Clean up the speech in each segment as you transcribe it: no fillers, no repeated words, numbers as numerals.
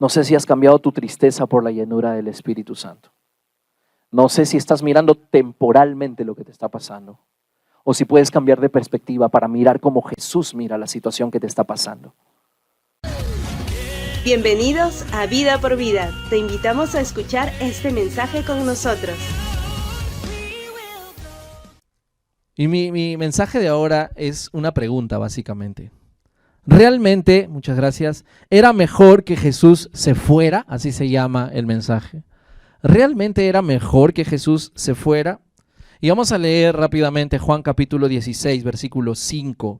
No sé si has cambiado tu tristeza por la llenura del Espíritu Santo. No sé si estás mirando temporalmente lo que te está pasando, o si puedes cambiar de perspectiva para mirar como Jesús mira la situación que te está pasando. Bienvenidos a Vida por Vida. Te invitamos a escuchar este mensaje con nosotros. Y mi mensaje de ahora es una pregunta, básicamente. ¿Realmente, muchas gracias, era mejor que Jesús se fuera? Así se llama el mensaje. ¿Realmente era mejor que Jesús se fuera? Y vamos a leer rápidamente Juan capítulo 16, versículo 5.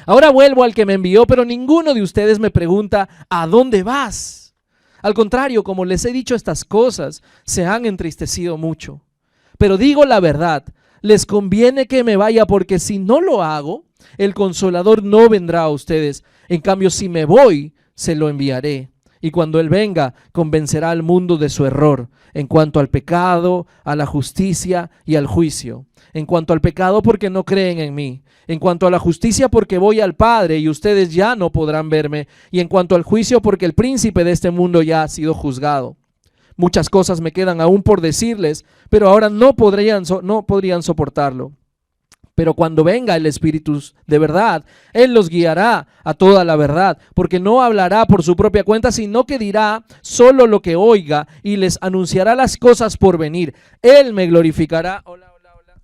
Ahora vuelvo al que me envió, pero ninguno de ustedes me pregunta, ¿a dónde vas? Al contrario, como les he dicho estas cosas, se han entristecido mucho. Pero digo la verdad, les conviene que me vaya, porque si no lo hago, el Consolador no vendrá a ustedes. En cambio, si me voy, se lo enviaré. Y cuando Él venga, convencerá al mundo de su error, en cuanto al pecado, a la justicia y al juicio. En cuanto al pecado, porque no creen en mí. En cuanto a la justicia, porque voy al Padre y ustedes ya no podrán verme. Y en cuanto al juicio, porque el príncipe de este mundo ya ha sido juzgado. Muchas cosas me quedan aún por decirles, pero ahora no podrían soportarlo. Pero cuando venga el Espíritu de verdad, Él los guiará a toda la verdad, porque no hablará por su propia cuenta, sino que dirá solo lo que oiga y les anunciará las cosas por venir. Él me glorificará.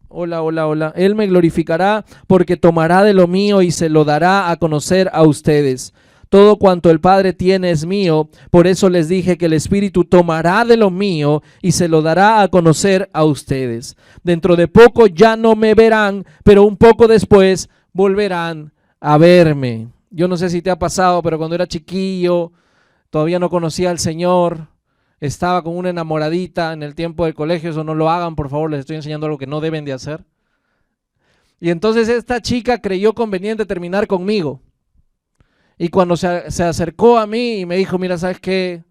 Hola. Él me glorificará porque tomará de lo mío y se lo dará a conocer a ustedes. Todo cuanto el Padre tiene es mío, por eso les dije que el Espíritu tomará de lo mío y se lo dará a conocer a ustedes. Dentro de poco ya no me verán, pero un poco después volverán a verme. Yo no sé si te ha pasado, pero cuando era chiquillo, todavía no conocía al Señor, estaba con una enamoradita en el tiempo del colegio. Eso no lo hagan, por favor, les estoy enseñando algo que no deben de hacer. Y entonces esta chica creyó conveniente terminar conmigo. Y cuando se acercó a mí y me dijo, mira, ¿sabes qué?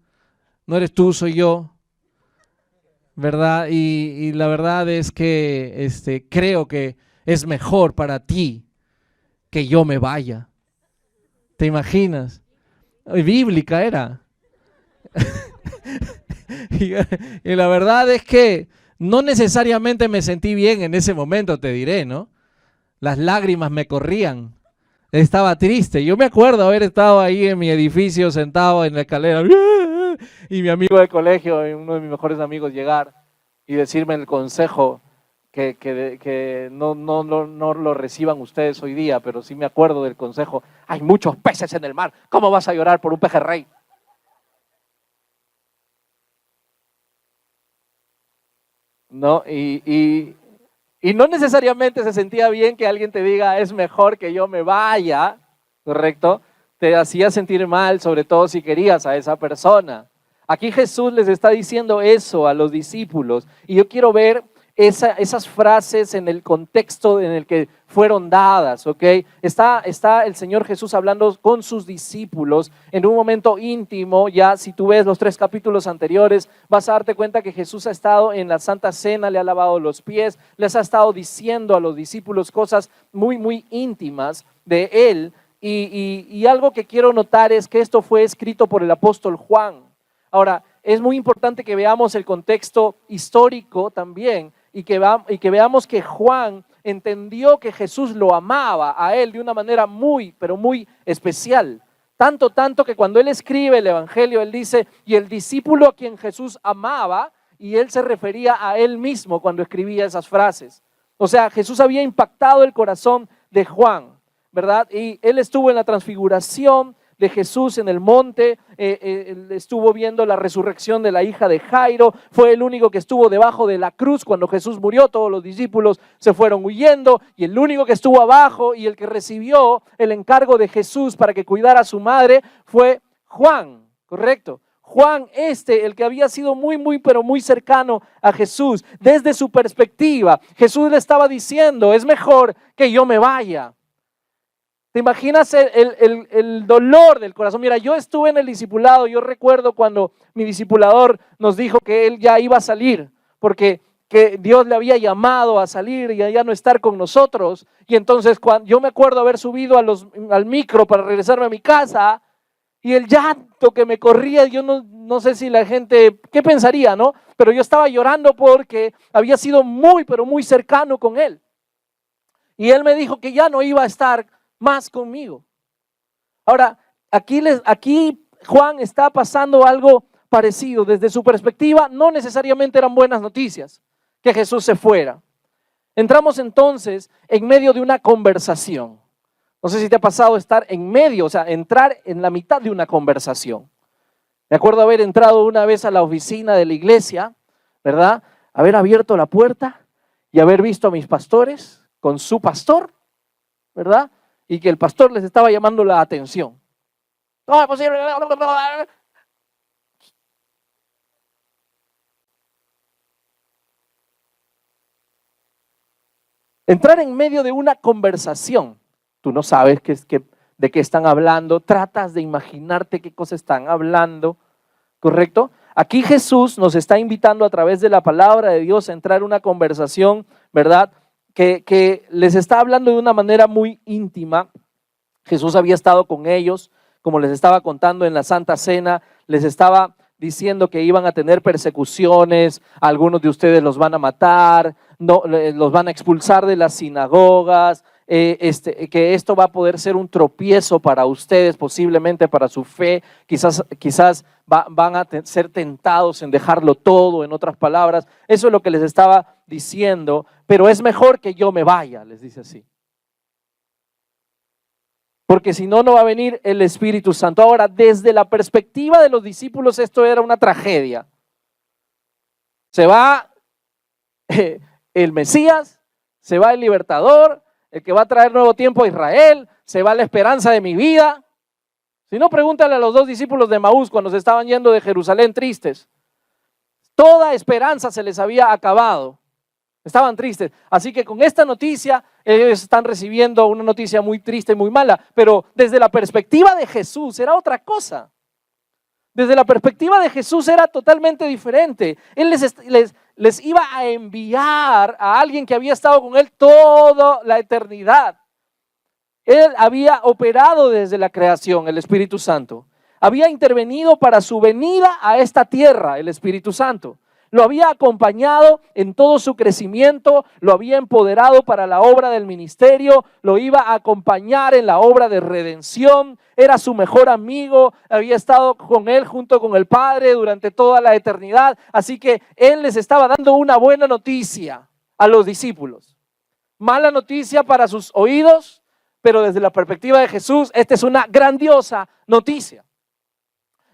No eres tú, soy yo, ¿verdad? Y la verdad es que creo que es mejor para ti que yo me vaya. ¿Te imaginas? Bíblica era. Y la verdad es que no necesariamente me sentí bien en ese momento, te diré, ¿no? Las lágrimas me corrían. Estaba triste. Yo me acuerdo haber estado ahí en mi edificio sentado en la escalera y mi amigo de colegio, uno de mis mejores amigos, llegar y decirme el consejo que no lo reciban ustedes hoy día, pero sí me acuerdo del consejo. Hay muchos peces en el mar. ¿Cómo vas a llorar por un pejerrey? ¿No? Y no necesariamente se sentía bien que alguien te diga, es mejor que yo me vaya, ¿correcto? Te hacía sentir mal, sobre todo si querías a esa persona. Aquí Jesús les está diciendo eso a los discípulos. Y yo quiero ver esas frases en el contexto en el que fueron dadas, ¿ok? Está el Señor Jesús hablando con sus discípulos en un momento íntimo. Ya si tú ves los 3 capítulos anteriores, vas a darte cuenta que Jesús ha estado en la Santa Cena, le ha lavado los pies, les ha estado diciendo a los discípulos cosas muy, muy íntimas de Él. Y algo que quiero notar es que esto fue escrito por el apóstol Juan. Ahora, es muy importante que veamos el contexto histórico también y que veamos que Juan entendió que Jesús lo amaba a él de una manera muy, pero muy especial. Tanto que cuando él escribe el Evangelio, él dice, y el discípulo a quien Jesús amaba, y él se refería a él mismo cuando escribía esas frases. O sea, Jesús había impactado el corazón de Juan, ¿verdad? Y él estuvo en la transfiguración de Jesús en el monte, él estuvo viendo la resurrección de la hija de Jairo, fue el único que estuvo debajo de la cruz cuando Jesús murió. Todos los discípulos se fueron huyendo y el único que estuvo abajo y el que recibió el encargo de Jesús para que cuidara a su madre fue Juan, ¿correcto? Juan, el que había sido muy, pero muy cercano a Jesús. Desde su perspectiva, Jesús le estaba diciendo, es mejor que yo me vaya. ¿Te imaginas el dolor del corazón? Mira, yo estuve en el discipulado. Yo recuerdo cuando mi discipulador nos dijo que él ya iba a salir, porque que Dios le había llamado a salir y a ya no estar con nosotros. Y entonces yo me acuerdo haber subido al micro para regresarme a mi casa y el llanto que me corría, yo no sé si la gente, ¿qué pensaría, no? Pero yo estaba llorando porque había sido muy, pero muy cercano con él. Y él me dijo que ya no iba a estar más conmigo. Ahora, aquí Juan está pasando algo parecido. Desde su perspectiva, no necesariamente eran buenas noticias que Jesús se fuera. Entramos entonces en medio de una conversación. No sé si te ha pasado estar en medio, o sea, entrar en la mitad de una conversación. Me acuerdo haber entrado una vez a la oficina de la iglesia, ¿verdad? Haber abierto la puerta y haber visto a mis pastores con su pastor, ¿verdad? Y que el pastor les estaba llamando la atención. No es posible. Entrar en medio de una conversación. Tú no sabes de qué están hablando, tratas de imaginarte qué cosas están hablando, ¿correcto? Aquí Jesús nos está invitando a través de la palabra de Dios a entrar en una conversación, ¿verdad? Que les está hablando de una manera muy íntima. Jesús había estado con ellos, como les estaba contando en la Santa Cena, les estaba diciendo que iban a tener persecuciones, algunos de ustedes los van a matar, no, los van a expulsar de las sinagogas, que esto va a poder ser un tropiezo para ustedes, posiblemente para su fe, quizás van a ser tentados en dejarlo todo, en otras palabras. Eso es lo que les estaba diciendo, pero es mejor que yo me vaya, les dice así. Porque si no, no va a venir el Espíritu Santo. Ahora, desde la perspectiva de los discípulos, esto era una tragedia. Se va el Mesías, se va el libertador, el que va a traer nuevo tiempo a Israel, se va la esperanza de mi vida. Si no, pregúntale a los dos discípulos de Maús cuando se estaban yendo de Jerusalén tristes. Toda esperanza se les había acabado. Estaban tristes. Así que con esta noticia, ellos están recibiendo una noticia muy triste y muy mala. Pero desde la perspectiva de Jesús era otra cosa. Desde la perspectiva de Jesús era totalmente diferente. Él les iba a enviar a alguien que había estado con él toda la eternidad. Él había operado desde la creación, el Espíritu Santo. Había intervenido para su venida a esta tierra, el Espíritu Santo. Lo había acompañado en todo su crecimiento, lo había empoderado para la obra del ministerio, lo iba a acompañar en la obra de redención, era su mejor amigo, había estado con él junto con el Padre durante toda la eternidad. Así que él les estaba dando una buena noticia a los discípulos. Mala noticia para sus oídos, pero desde la perspectiva de Jesús, esta es una grandiosa noticia.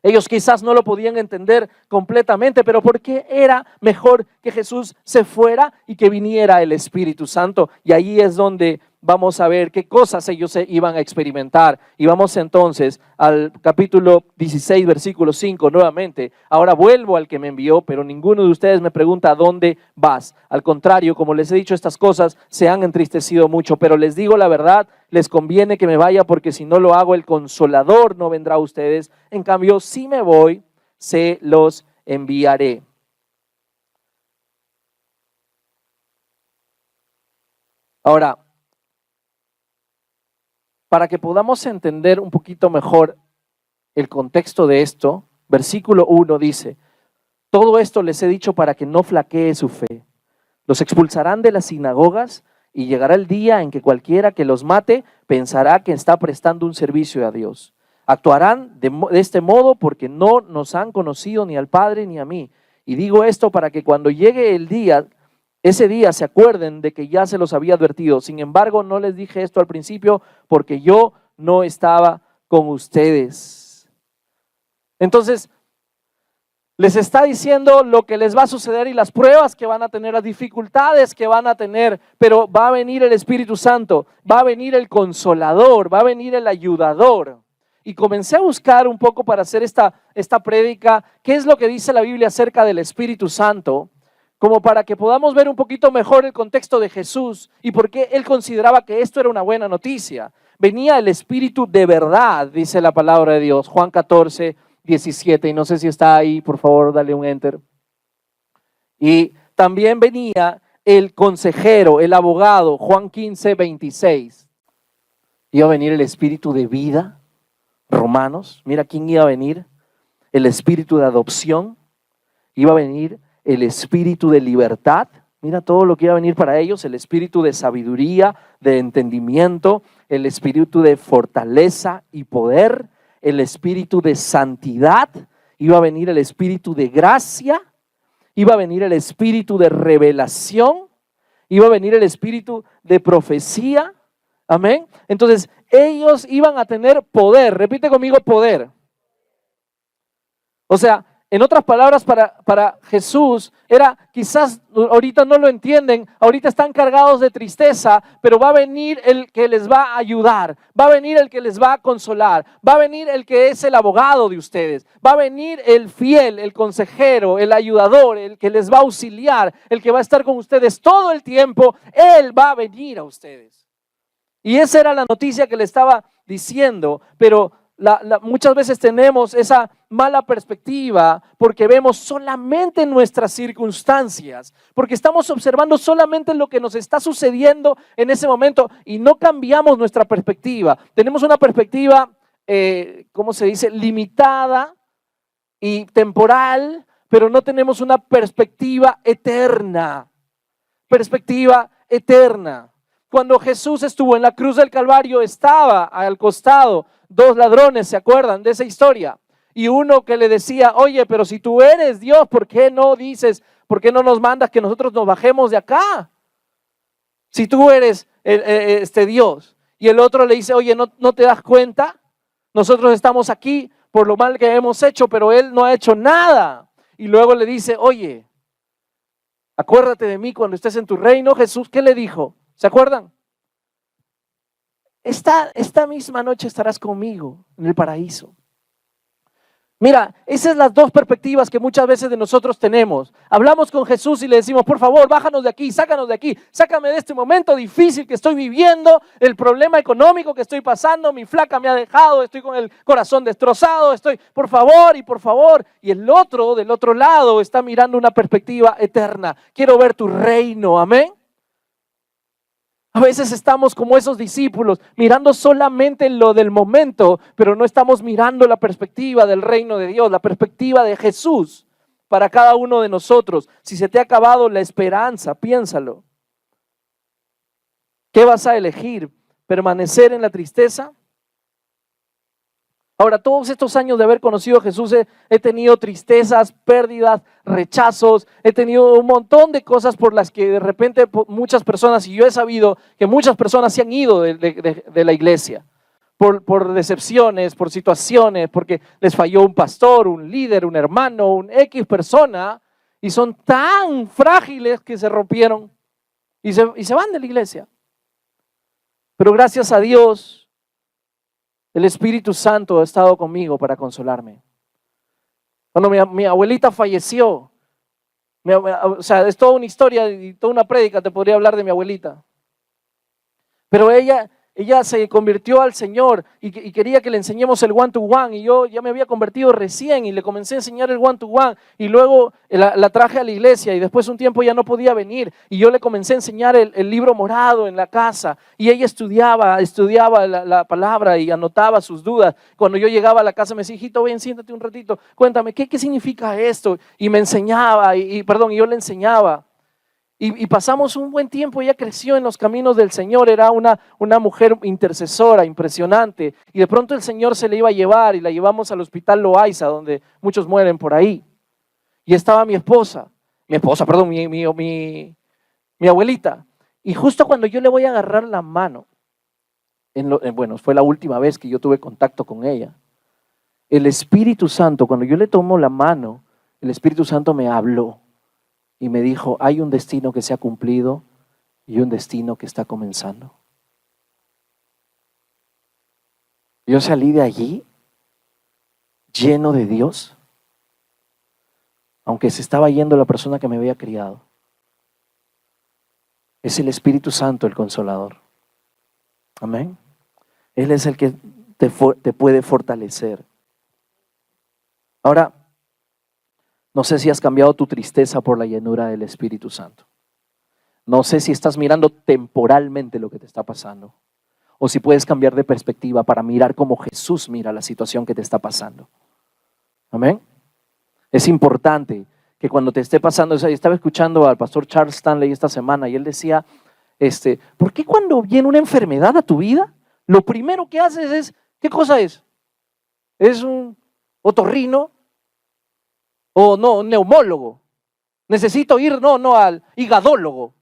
Ellos quizás no lo podían entender completamente, pero ¿por qué era mejor que Jesús se fuera y que viniera el Espíritu Santo? Y ahí es donde vamos a ver qué cosas ellos iban a experimentar. Y vamos entonces al capítulo 16, versículo 5 nuevamente. Ahora vuelvo al que me envió, pero ninguno de ustedes me pregunta ¿a dónde vas? Al contrario, como les he dicho estas cosas, se han entristecido mucho, pero les digo la verdad, les conviene que me vaya porque si no lo hago, el Consolador no vendrá a ustedes. En cambio, si me voy, se los enviaré. Ahora, para que podamos entender un poquito mejor el contexto de esto, versículo 1 dice, todo esto les he dicho para que no flaquee su fe. Los expulsarán de las sinagogas y llegará el día en que cualquiera que los mate pensará que está prestando un servicio a Dios. Actuarán de este modo porque no nos han conocido ni al Padre ni a mí. Y digo esto para que cuando llegue el día, ese día se acuerden de que ya se los había advertido. Sin embargo, no les dije esto al principio porque yo no estaba con ustedes. Entonces, les está diciendo lo que les va a suceder y las pruebas que van a tener, las dificultades que van a tener, pero va a venir el Espíritu Santo, va a venir el Consolador, va a venir el Ayudador. Y comencé a buscar un poco para hacer esta prédica, qué es lo que dice la Biblia acerca del Espíritu Santo, como para que podamos ver un poquito mejor el contexto de Jesús y por qué él consideraba que esto era una buena noticia. Venía el Espíritu de verdad, dice la palabra de Dios, Juan 14, 17, y no sé si está ahí, por favor, dale un enter. Y también venía el consejero, el abogado, Juan 15, 26. Iba a venir el Espíritu de vida, Romanos, mira quién iba a venir, el espíritu de adopción, iba a venir el espíritu de libertad, mira todo lo que iba a venir para ellos, el espíritu de sabiduría, de entendimiento, el espíritu de fortaleza y poder, el espíritu de santidad, iba a venir el espíritu de gracia, iba a venir el espíritu de revelación, iba a venir el espíritu de profecía, amén. Entonces ellos iban a tener poder, repite conmigo poder. O sea, en otras palabras, para Jesús era, quizás ahorita no lo entienden, ahorita están cargados de tristeza, pero va a venir el que les va a ayudar, va a venir el que les va a consolar, va a venir el que es el abogado de ustedes, va a venir el fiel, el consejero, el ayudador, el que les va a auxiliar, el que va a estar con ustedes todo el tiempo, Él va a venir a ustedes. Y esa era la noticia que le estaba diciendo, pero muchas veces tenemos esa mala perspectiva porque vemos solamente nuestras circunstancias, porque estamos observando solamente lo que nos está sucediendo en ese momento y no cambiamos nuestra perspectiva. Tenemos una perspectiva, ¿cómo se dice?, limitada y temporal, pero no tenemos una perspectiva eterna. Perspectiva eterna. Cuando Jesús estuvo en la cruz del Calvario, estaba al costado dos ladrones, ¿se acuerdan de esa historia? Y uno que le decía, oye, pero si tú eres Dios, ¿por qué no dices, por qué no nos mandas que nosotros nos bajemos de acá? Si tú eres Dios. Y el otro le dice, oye, ¿no te das cuenta? Nosotros estamos aquí por lo mal que hemos hecho, pero él no ha hecho nada. Y luego le dice, oye, acuérdate de mí cuando estés en tu reino. Jesús, ¿qué le dijo? ¿Se acuerdan? Esta misma noche estarás conmigo en el paraíso. Mira, esas son las dos perspectivas que muchas veces de nosotros tenemos. Hablamos con Jesús y le decimos, por favor, bájanos de aquí, sácanos de aquí, sácame de este momento difícil que estoy viviendo, el problema económico que estoy pasando, mi flaca me ha dejado, estoy con el corazón destrozado, por favor y por favor. Y el otro, del otro lado, está mirando una perspectiva eterna. Quiero ver tu reino, amén. A veces estamos como esos discípulos, mirando solamente lo del momento, pero no estamos mirando la perspectiva del reino de Dios, la perspectiva de Jesús para cada uno de nosotros. Si se te ha acabado la esperanza, piénsalo. ¿Qué vas a elegir? ¿Permanecer en la tristeza? Ahora, todos estos años de haber conocido a Jesús he tenido tristezas, pérdidas, rechazos, he tenido un montón de cosas por las que de repente muchas personas, y yo he sabido que muchas personas se han ido de la iglesia por decepciones, por situaciones, porque les falló un pastor, un líder, un hermano, un X persona, y son tan frágiles que se rompieron y se van de la iglesia. Pero gracias a Dios, el Espíritu Santo ha estado conmigo para consolarme. Cuando mi abuelita falleció, o sea, es toda una historia y toda una prédica, te podría hablar de mi abuelita. Pero ella se convirtió al Señor y quería que le enseñemos el one to one, y yo ya me había convertido recién y le comencé a enseñar el one to one, y luego la traje a la iglesia y después un tiempo ya no podía venir y yo le comencé a enseñar el libro morado en la casa, y ella estudiaba la palabra y anotaba sus dudas. Cuando yo llegaba a la casa me decía, hijito, ven, siéntate un ratito, cuéntame, ¿qué significa esto? Y me enseñaba, y yo le enseñaba. Y pasamos un buen tiempo, ella creció en los caminos del Señor, era una mujer intercesora, impresionante. Y de pronto el Señor se le iba a llevar y la llevamos al hospital Loaiza, donde muchos mueren por ahí. Y estaba mi abuelita. Y justo cuando yo le voy a agarrar la mano, fue la última vez que yo tuve contacto con ella, el Espíritu Santo, cuando yo le tomo la mano, el Espíritu Santo me habló. Y me dijo, hay un destino que se ha cumplido y un destino que está comenzando. Yo salí de allí lleno de Dios, aunque se estaba yendo la persona que me había criado. Es el Espíritu Santo el Consolador. Amén. Él es el que te puede fortalecer. Ahora, no sé si has cambiado tu tristeza por la llenura del Espíritu Santo. No sé si estás mirando temporalmente lo que te está pasando, o si puedes cambiar de perspectiva para mirar como Jesús mira la situación que te está pasando. Amén. Es importante que cuando te esté pasando, estaba escuchando al pastor Charles Stanley esta semana y él decía, ¿por qué cuando viene una enfermedad a tu vida, lo primero que haces es, ¿qué cosa es? ¿Es un otorrino? ¿O no, un neumólogo? Necesito ir, no al higadólogo.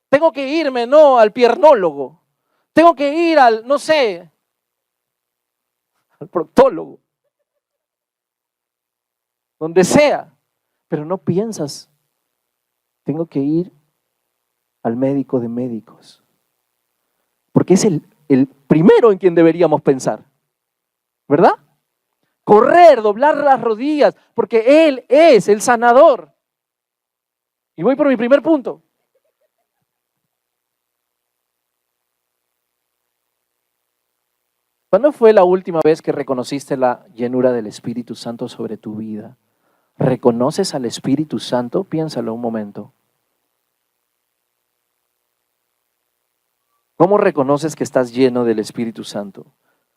Tengo que irme, no al piernólogo. Tengo que ir al, no sé, al proctólogo. Donde sea. Pero no piensas, tengo que ir al médico de médicos. Porque es el primero en quien deberíamos pensar. ¿Verdad? Correr, doblar las rodillas, porque Él es el sanador. Y voy por mi primer punto. ¿Cuándo fue la última vez que reconociste la llenura del Espíritu Santo sobre tu vida? ¿Reconoces al Espíritu Santo? Piénsalo un momento. ¿Cómo reconoces que estás lleno del Espíritu Santo?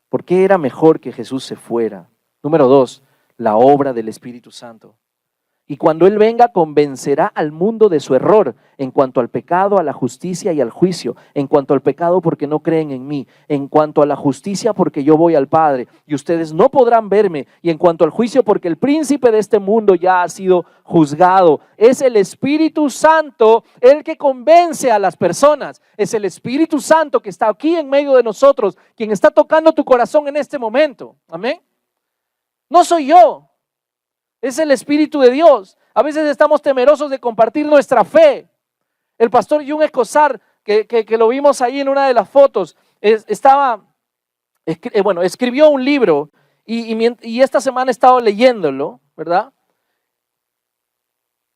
¿Por qué era mejor que Jesús se fuera? Número 2, la obra del Espíritu Santo. Y cuando Él venga, convencerá al mundo de su error en cuanto al pecado, a la justicia y al juicio. En cuanto al pecado, porque no creen en mí. En cuanto a la justicia, porque yo voy al Padre y ustedes no podrán verme. Y en cuanto al juicio, porque el príncipe de este mundo ya ha sido juzgado. Es el Espíritu Santo el que convence a las personas. Es el Espíritu Santo que está aquí en medio de nosotros, quien está tocando tu corazón en este momento. Amén. No soy yo. Es el Espíritu de Dios. A veces estamos temerosos de compartir nuestra fe. El pastor Jun Escosar, que lo vimos ahí en una de las fotos, escribió un libro y esta semana he estado leyéndolo, ¿verdad?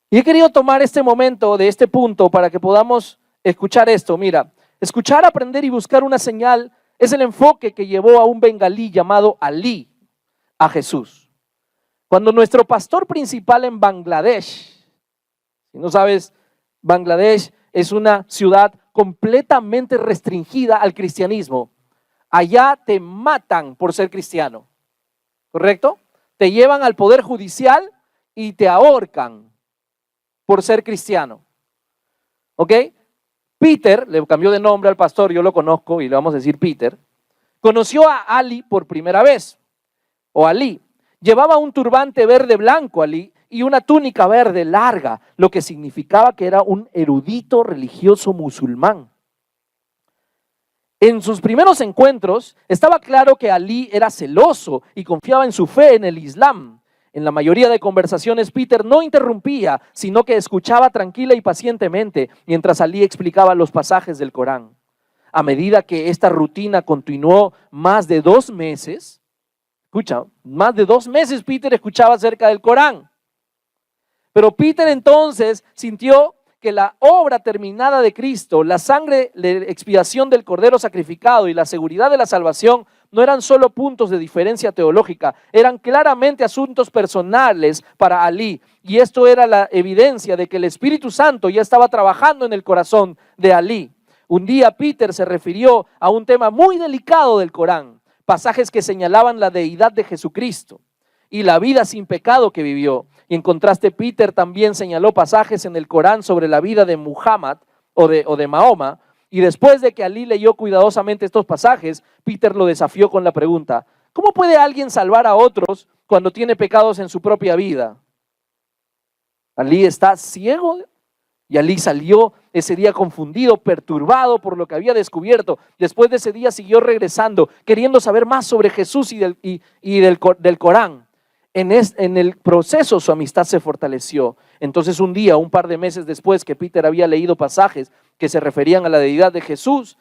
Y he querido tomar este momento de este punto para que podamos escuchar esto. Mira, escuchar, aprender y buscar una señal es el enfoque que llevó a un bengalí llamado Ali a Jesús. Cuando nuestro pastor principal en Bangladesh, si no sabes, Bangladesh es una ciudad completamente restringida al cristianismo. Allá te matan por ser cristiano, ¿correcto? Te llevan al poder judicial y te ahorcan por ser cristiano, ¿ok? Peter, le cambió de nombre al pastor, yo lo conozco y le vamos a decir Peter, conoció a Ali por primera vez, o Ali. Llevaba un turbante verde blanco Ali y una túnica verde larga, lo que significaba que era un erudito religioso musulmán. En sus primeros encuentros estaba claro que Ali era celoso y confiaba en su fe en el Islam. En la mayoría de conversaciones Peter no interrumpía, sino que escuchaba tranquila y pacientemente mientras Ali explicaba los pasajes del Corán. A medida que esta rutina continuó más de 2 meses, más de 2 meses Peter escuchaba acerca del Corán. Pero Peter entonces sintió que la obra terminada de Cristo, la sangre de expiación del Cordero sacrificado y la seguridad de la salvación no eran solo puntos de diferencia teológica, eran claramente asuntos personales para Ali. Y esto era la evidencia de que el Espíritu Santo ya estaba trabajando en el corazón de Ali. Un día Peter se refirió a un tema muy delicado del Corán, pasajes que señalaban la deidad de Jesucristo y la vida sin pecado que vivió. Y en contraste, Peter también señaló pasajes en el Corán sobre la vida de Muhammad o de Mahoma. Y después de que Ali leyó cuidadosamente estos pasajes, Peter lo desafió con la pregunta: ¿cómo puede alguien salvar a otros cuando tiene pecados en su propia vida? Ali está ciego. Y Ali salió ese día confundido, perturbado por lo que había descubierto. Después de ese día siguió regresando, queriendo saber más sobre Jesús y del Corán. En el proceso su amistad se fortaleció. Entonces un día, un par de meses después que Peter había leído pasajes que se referían a la deidad de Jesús,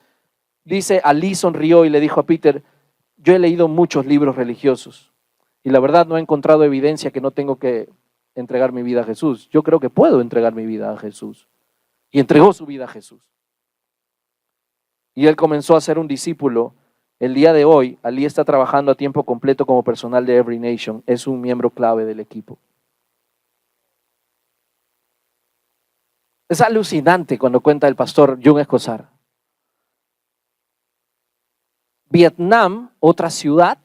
dice, Ali sonrió y le dijo a Peter: yo he leído muchos libros religiosos y la verdad no he encontrado evidencia que no tengo que entregar mi vida a Jesús. Yo creo que puedo entregar mi vida a Jesús. Y entregó su vida a Jesús. Y él comenzó a ser un discípulo. El día de hoy, Ali está trabajando a tiempo completo como personal de Every Nation. Es un miembro clave del equipo. Es alucinante cuando cuenta el pastor Jun Escosar. Vietnam, otra ciudad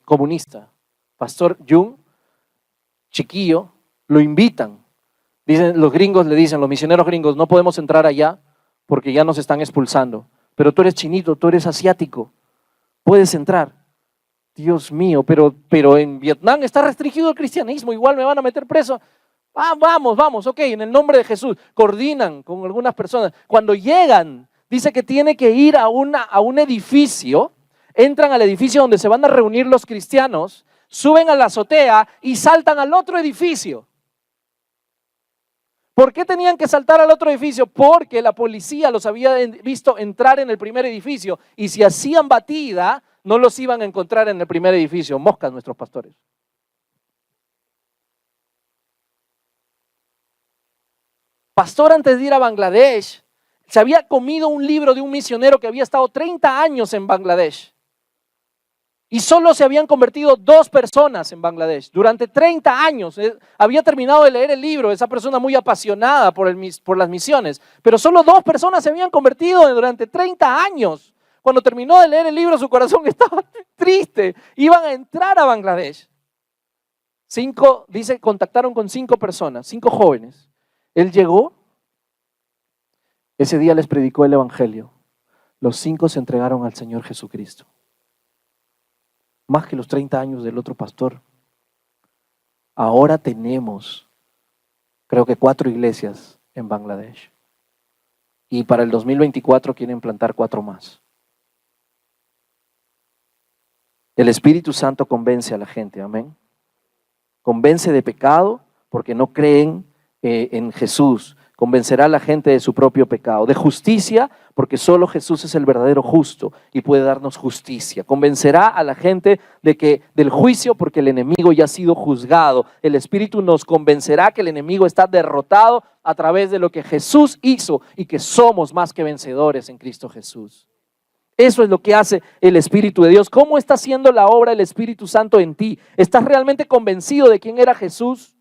comunista. Pastor Jung, chiquillo, lo invitan. Dicen, los gringos le dicen, los misioneros gringos, no podemos entrar allá porque ya nos están expulsando. Pero tú eres chinito, tú eres asiático, puedes entrar. Dios mío, pero en Vietnam está restringido el cristianismo, igual me van a meter preso. Ah, vamos, ok, en el nombre de Jesús. Coordinan con algunas personas. Cuando llegan, dice que tiene que ir a un edificio, entran al edificio donde se van a reunir los cristianos, suben a la azotea y saltan al otro edificio. ¿Por qué tenían que saltar al otro edificio? Porque la policía los había visto entrar en el primer edificio y si hacían batida, no los iban a encontrar en el primer edificio. Moscas nuestros pastores. Pastor, antes de ir a Bangladesh, se había comido un libro de un misionero que había estado 30 años en Bangladesh. Y solo se habían convertido 2 personas en Bangladesh. Durante 30 años había terminado de leer el libro, esa persona muy apasionada por las misiones. Pero solo 2 personas se habían convertido durante 30 años. Cuando terminó de leer el libro, su corazón estaba triste. Iban a entrar a Bangladesh. Dice, contactaron con 5 personas, 5 jóvenes. Él llegó, ese día les predicó el evangelio. Los 5 se entregaron al Señor Jesucristo. Más que los 30 años del otro pastor. Ahora tenemos, creo que 4 iglesias en Bangladesh. Y para el 2024 quieren plantar 4 más. El Espíritu Santo convence a la gente, amén. Convence de pecado porque no creen en Jesús. Convencerá a la gente de su propio pecado. De justicia, porque solo Jesús es el verdadero justo y puede darnos justicia. Convencerá a la gente del juicio, porque el enemigo ya ha sido juzgado. El Espíritu nos convencerá que el enemigo está derrotado a través de lo que Jesús hizo y que somos más que vencedores en Cristo Jesús. Eso es lo que hace el Espíritu de Dios. ¿Cómo está haciendo la obra el Espíritu Santo en ti? ¿Estás realmente convencido de quién era Jesús?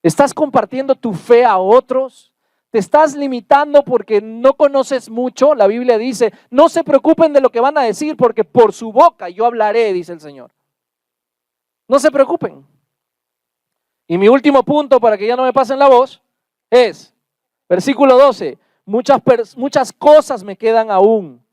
¿Estás compartiendo tu fe a otros? ¿Te estás limitando porque no conoces mucho? La Biblia dice, no se preocupen de lo que van a decir porque por su boca yo hablaré, dice el Señor. No se preocupen. Y mi último punto, para que ya no me pasen la voz, es, versículo 12, muchas cosas me quedan aún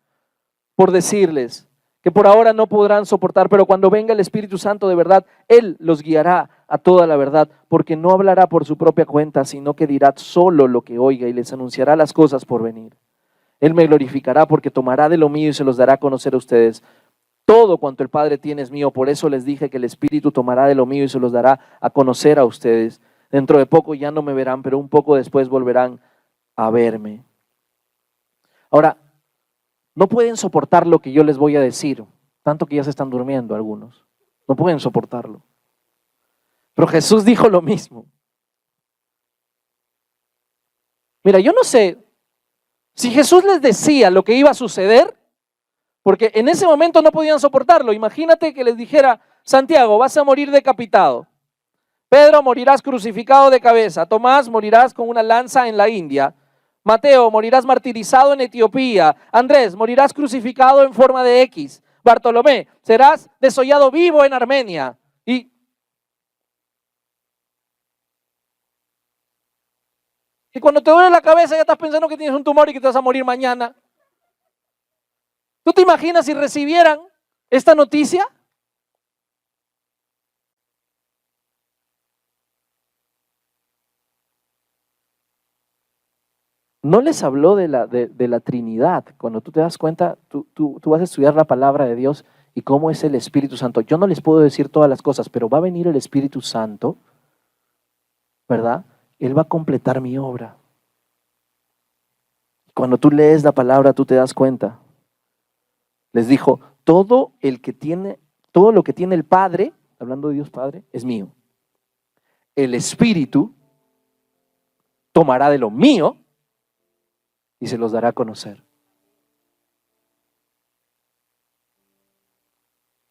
por decirles, que por ahora no podrán soportar, pero cuando venga el Espíritu Santo de verdad, Él los guiará a toda la verdad, porque no hablará por su propia cuenta, sino que dirá solo lo que oiga y les anunciará las cosas por venir. Él me glorificará porque tomará de lo mío y se los dará a conocer a ustedes. Todo cuanto el Padre tiene es mío, por eso les dije que el Espíritu tomará de lo mío y se los dará a conocer a ustedes. Dentro de poco ya no me verán, pero un poco después volverán a verme. Ahora, no pueden soportar lo que yo les voy a decir, tanto que ya se están durmiendo algunos. No pueden soportarlo. Pero Jesús dijo lo mismo. Mira, yo no sé si Jesús les decía lo que iba a suceder, porque en ese momento no podían soportarlo. Imagínate que les dijera, Santiago, vas a morir decapitado. Pedro, morirás crucificado de cabeza. Tomás, morirás con una lanza en la India. Mateo, morirás martirizado en Etiopía. Andrés, morirás crucificado en forma de X. Bartolomé, serás desollado vivo en Armenia. Y cuando te duele la cabeza ya estás pensando que tienes un tumor y que te vas a morir mañana. ¿Tú te imaginas si recibieran esta noticia? No les habló de la Trinidad. Cuando tú te das cuenta, tú vas a estudiar la palabra de Dios y cómo es el Espíritu Santo. Yo no les puedo decir todas las cosas, pero va a venir el Espíritu Santo, ¿verdad? Él va a completar mi obra. Cuando tú lees la palabra, tú te das cuenta. Les dijo, todo lo que tiene el Padre, hablando de Dios Padre, es mío. El Espíritu tomará de lo mío y se los dará a conocer.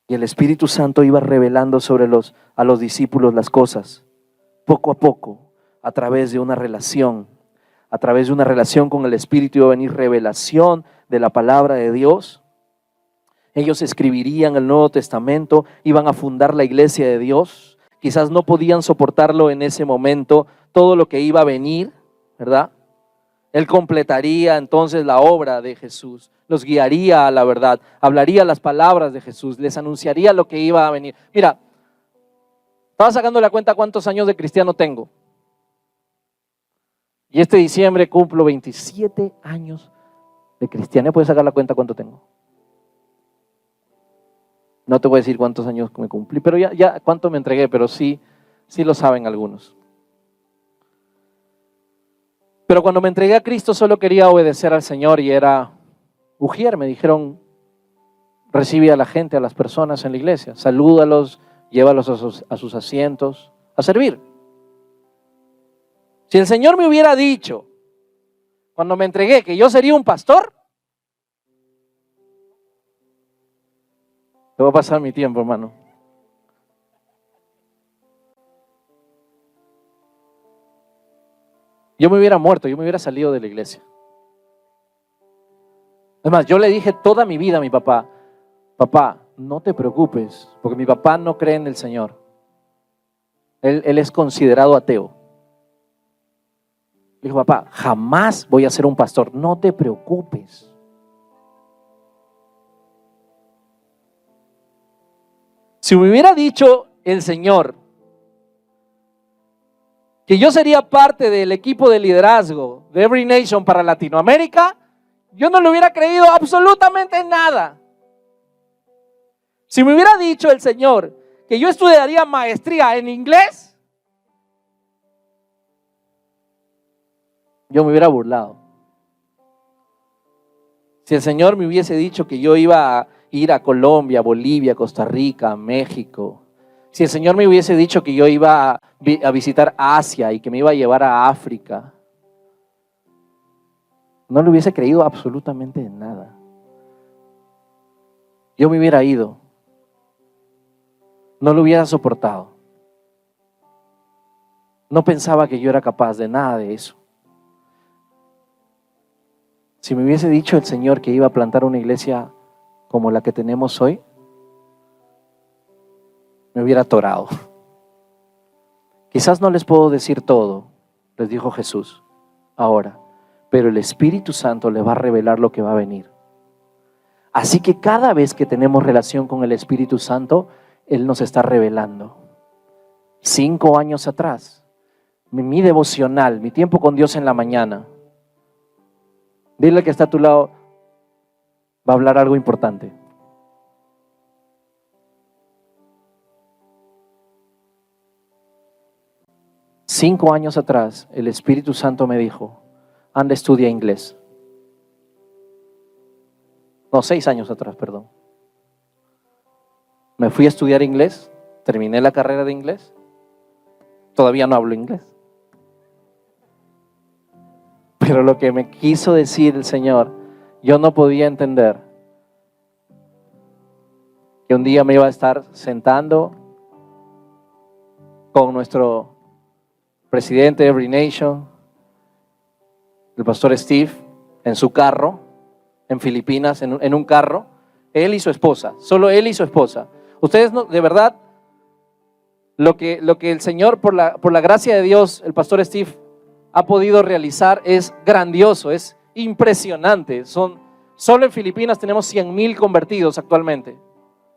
Y el Espíritu Santo iba revelando a los discípulos las cosas, poco a poco, a través de una relación, A través de una relación con el Espíritu iba a venir revelación de la palabra de Dios. Ellos escribirían el Nuevo Testamento, iban a fundar la iglesia de Dios. Quizás no podían soportarlo en ese momento, todo lo que iba a venir, ¿verdad? Él completaría entonces la obra de Jesús, los guiaría a la verdad, hablaría las palabras de Jesús, les anunciaría lo que iba a venir. Mira, estaba sacando la cuenta cuántos años de cristiano tengo. Y este diciembre cumplo 27 años de cristiano. ¿Puedes sacar la cuenta cuánto tengo? No te voy a decir cuántos años me cumplí, pero ya cuánto me entregué, pero sí lo saben algunos. Pero cuando me entregué a Cristo solo quería obedecer al Señor y era ujier. Me dijeron, recibe a la gente, a las personas en la iglesia, salúdalos, llévalos a sus asientos, a servir. Si el Señor me hubiera dicho, cuando me entregué, que yo sería un pastor, te voy a pasar mi tiempo, hermano. Yo me hubiera muerto, yo me hubiera salido de la iglesia. Además, yo le dije toda mi vida a mi papá, papá, no te preocupes, porque mi papá no cree en el Señor. Él es considerado ateo. Le dijo, papá, jamás voy a ser un pastor, no te preocupes. Si me hubiera dicho el Señor que yo sería parte del equipo de liderazgo de Every Nation para Latinoamérica, yo no le hubiera creído absolutamente nada. Si me hubiera dicho el Señor que yo estudiaría maestría en inglés, yo me hubiera burlado. Si el Señor me hubiese dicho que yo iba a ir a Colombia, Bolivia, Costa Rica, México, si el Señor me hubiese dicho que yo iba a visitar Asia y que me iba a llevar a África, no le hubiese creído absolutamente nada. Yo me hubiera ido. No lo hubiera soportado. No pensaba que yo era capaz de nada de eso. Si me hubiese dicho el Señor que iba a plantar una iglesia como la que tenemos hoy, me hubiera atorado. Quizás no les puedo decir todo, les dijo Jesús, ahora, pero el Espíritu Santo les va a revelar lo que va a venir. Así que cada vez que tenemos relación con el Espíritu Santo, Él nos está revelando. 5 años atrás, mi devocional, mi tiempo con Dios en la mañana, dile al que está a tu lado, va a hablar algo importante. Cinco años atrás, el Espíritu Santo me dijo, anda, estudia inglés. No, 6 años atrás, perdón. Me fui a estudiar inglés, terminé la carrera de inglés, todavía no hablo inglés. Pero lo que me quiso decir el Señor, yo no podía entender que un día me iba a estar sentando con nuestro presidente de Every Nation, el pastor Steve, en su carro, en Filipinas, en un carro, él y su esposa, solo él y su esposa. Ustedes no, de verdad, lo que el Señor, por la gracia de Dios, el pastor Steve ha podido realizar es grandioso, es impresionante. Solo en Filipinas tenemos 100,000 convertidos actualmente.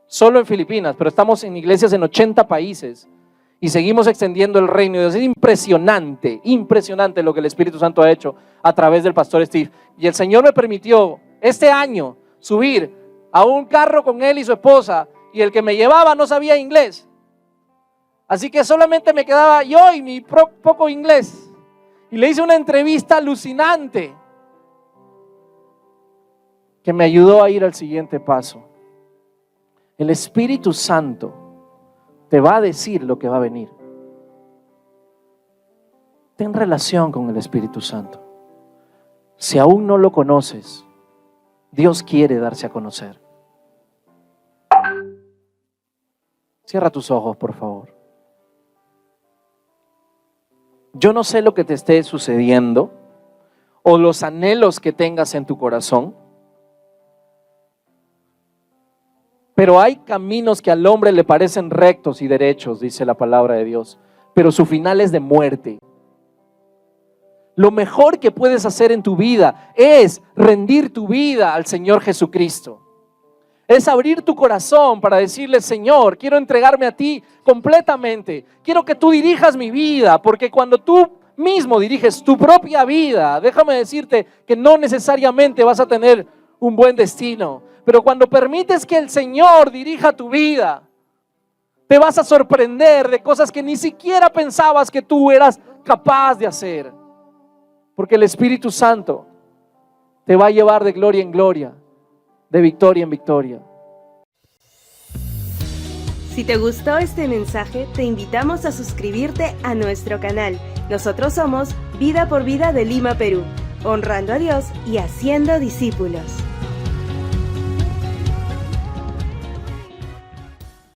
Solo en Filipinas, pero estamos en iglesias en 80 países y seguimos extendiendo el reino de Dios. Es impresionante, impresionante lo que el Espíritu Santo ha hecho a través del pastor Steve. Y el Señor me permitió este año subir a un carro con él y su esposa, y el que me llevaba no sabía inglés. Así que solamente me quedaba yo y mi poco inglés. Y le hice una entrevista alucinante que me ayudó a ir al siguiente paso. El Espíritu Santo te va a decir lo que va a venir. Ten relación con el Espíritu Santo. Si aún no lo conoces, Dios quiere darse a conocer. Cierra tus ojos, por favor. Yo no sé lo que te esté sucediendo. o los anhelos que tengas en tu corazón. Pero hay caminos que al hombre le parecen rectos y derechos, dice la palabra de Dios, pero su final es de muerte. Lo mejor que puedes hacer en tu vida es rendir tu vida al Señor Jesucristo. Es abrir tu corazón para decirle: Señor, quiero entregarme a ti completamente. Quiero que tú dirijas mi vida, porque cuando tú mismo diriges tu propia vida, déjame decirte que no necesariamente vas a tener un buen destino. Pero cuando permites que el Señor dirija tu vida, te vas a sorprender de cosas que ni siquiera pensabas que tú eras capaz de hacer. Porque el Espíritu Santo te va a llevar de gloria en gloria, de victoria en victoria. Si te gustó este mensaje, te invitamos a suscribirte a nuestro canal. Nosotros somos Vida por Vida de Lima, Perú, honrando a Dios y haciendo discípulos.